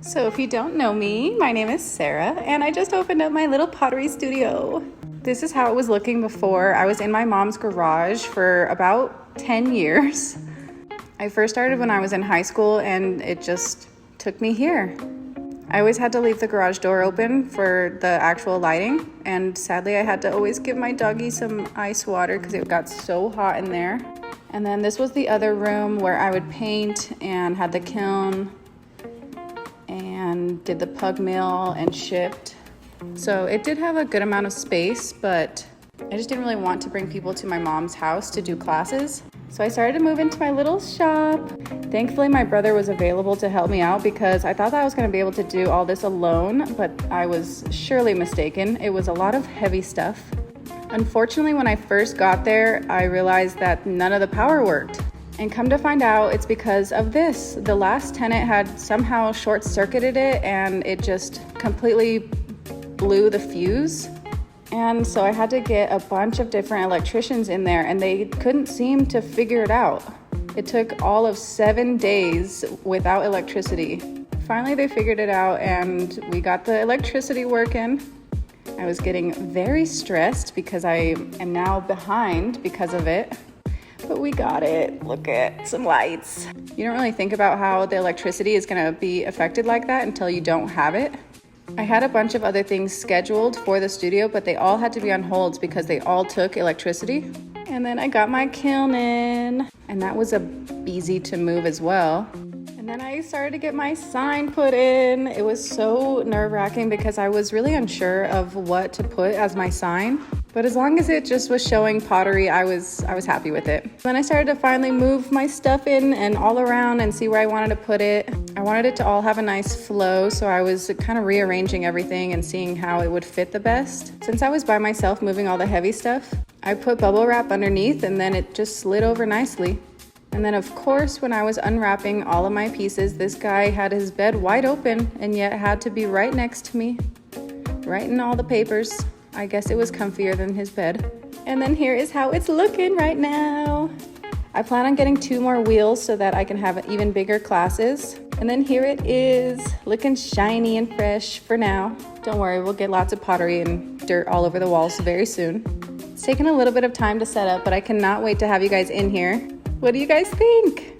So if you don't know me, my name is Sarah, and I just opened up my little pottery studio. This is how it was looking before. I was in my mom's garage for about 10 years. I first started when I was in high school, and it just took me here. I always had to leave the garage door open for the actual lighting, and sadly I had to always give my doggy some ice water because it got so hot in there. And then this was the other room where I would paint and had the kiln and did the pug mill and shipped. So it did have a good amount of space, but I just didn't really want to bring people to my mom's house to do classes. So I started to move into my little shop. Thankfully, my brother was available to help me out because I thought that I was gonna be able to do all this alone, but I was surely mistaken. It was a lot of heavy stuff. Unfortunately, when I first got there, I realized that none of the power worked. And come to find out, it's because of this. The last tenant had somehow short-circuited it and it just completely blew the fuse. And so I had to get a bunch of different electricians in there and they couldn't seem to figure it out. It took all of 7 days without electricity. Finally, they figured it out and we got the electricity working. I was getting very stressed because I am now behind because of it. But we got it. Look at some lights. You don't really think about how the electricity is gonna be affected like that until you don't have it. I had a bunch of other things scheduled for the studio, but they all had to be on holds because they all took electricity. And then I got my kiln in, and that was easy to move as well. And then I started to get my sign put in. It was so nerve-wracking because I was really unsure of what to put as my sign. But as long as it just was showing pottery, I was happy with it. Then I started to finally move my stuff in and all around and see where I wanted to put it. I wanted it to all have a nice flow, so I was kind of rearranging everything and seeing how it would fit the best. Since I was by myself moving all the heavy stuff, I put bubble wrap underneath and then it just slid over nicely. And then of course, when I was unwrapping all of my pieces, this guy had his bed wide open and yet had to be right next to me, writing all the papers. I guess it was comfier than his bed. And then here is how it's looking right now. I plan on getting 2 more wheels so that I can have even bigger classes. And then here it is, looking shiny and fresh for now. Don't worry, we'll get lots of pottery and dirt all over the walls very soon. It's taken a little bit of time to set up, but I cannot wait to have you guys in here. What do you guys think?